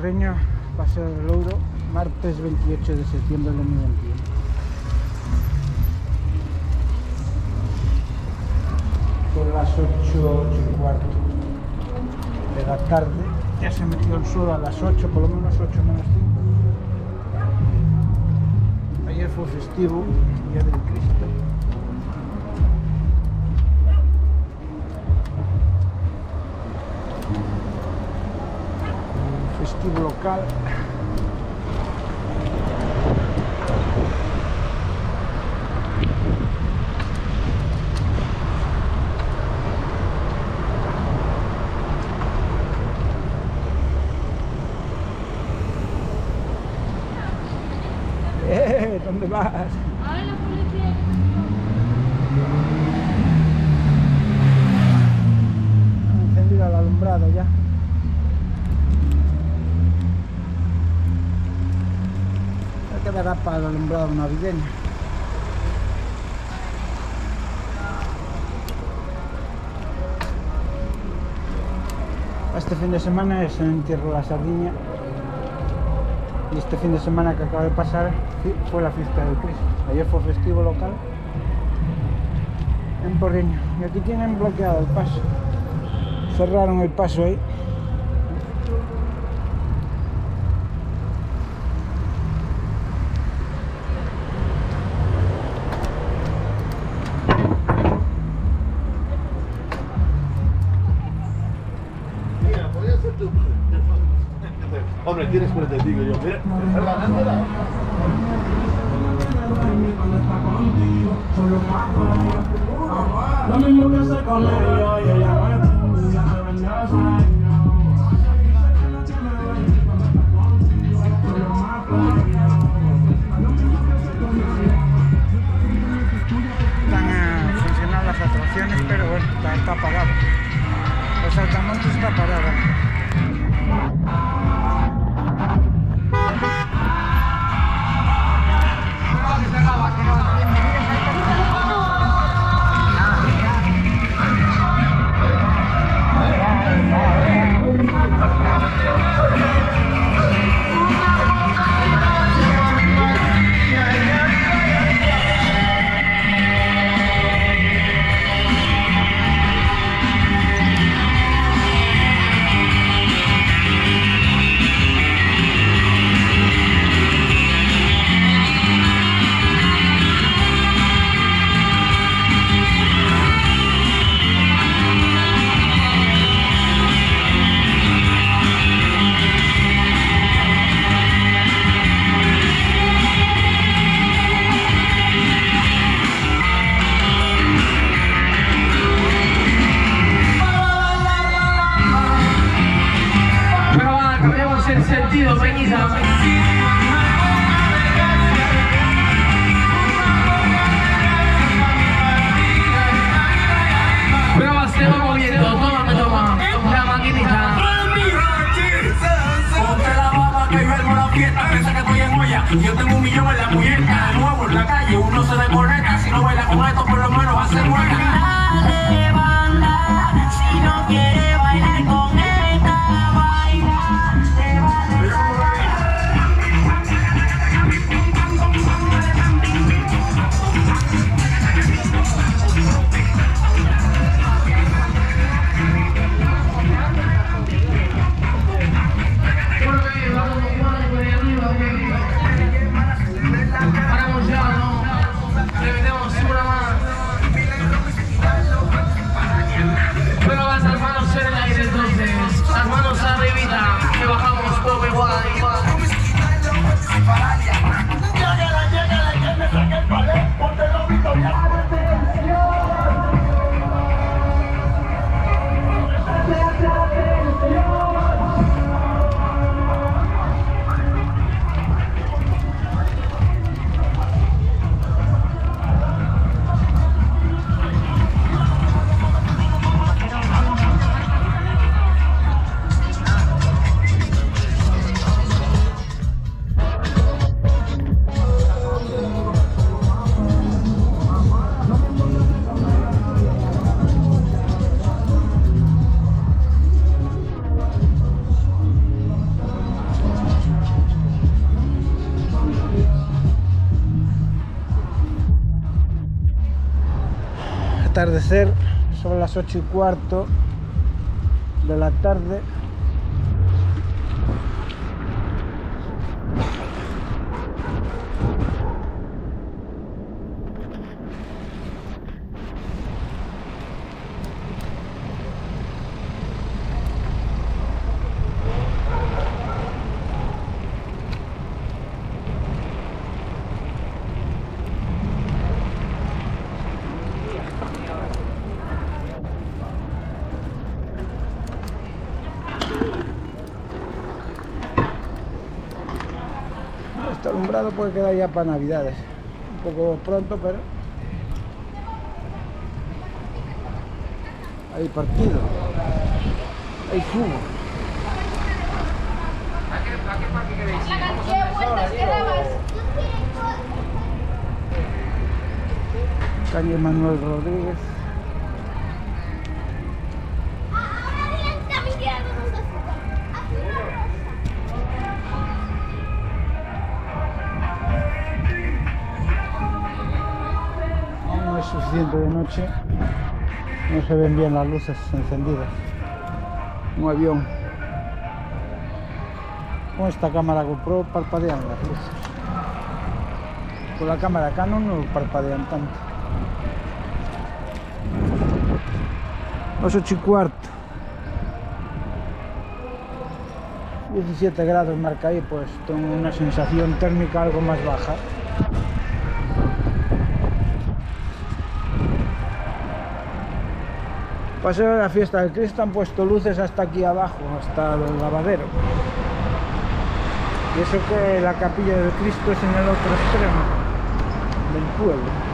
Porreño, Paseo del Louro, martes 28 de septiembre de 2021. Son las 8:15 de la tarde, ya se metió el sol a las 8, por lo menos 8 menos 5. Ayer fue festivo, Día del Cristo. Festivo local. ¿Dónde vas? Ahora la policía. Ha encendido el alumbrado ya. Ya quedará para el alumbrado navideño. Este fin de semana es el entierro de la Sardiña. Y este fin de semana que acaba de pasar fue la fiesta del Cristo. Ayer fue festivo local en Porreño. Y aquí tienen bloqueado el paso. Cerraron el paso ahí. Mira, podría ser tu... Hombre, tienes suerte, digo yo. Mira, hermanándola. Lo mismo que hacer con ella y ella me estudia, me vende a sueño. Están a funcionar las atracciones, pero bueno, está parado. Los saltamontes está parado. El sentido, Peñita. Prueba, se va moviendo, toma, la maquinita. Ponte la baba que yo armo la fiesta, piensa que estoy en olla. Yo tengo 1 millón en la muñeca, de nuevo en la calle, uno se desconecta. Si no baila con esto, por lo menos hace mueca. Dale, banda, si no quiere bailar con esta, baila. Paramos ya, ¿no? Le metemos una mano. Pero vas al mano. atardecer sobre las 8:15 de la tarde. Este alumbrado puede quedar ya para Navidades, un poco pronto, pero hay partido, hay fútbol. La cantidad de vueltas que dabas. Calle Manuel Rodríguez. Ahora bien, también quedamos de fútbol. Así No es suficiente de noche, no se ven bien las luces encendidas. Un avión. Con esta cámara GoPro parpadean las luces. Con la cámara Canon no parpadean tanto. Las 8:15. 17 grados marca ahí, pues tengo una sensación térmica algo más baja. Paseo de la Fiesta del Cristo, han puesto luces hasta aquí abajo, hasta el lavadero. Y eso que la capilla del Cristo es en el otro extremo del pueblo.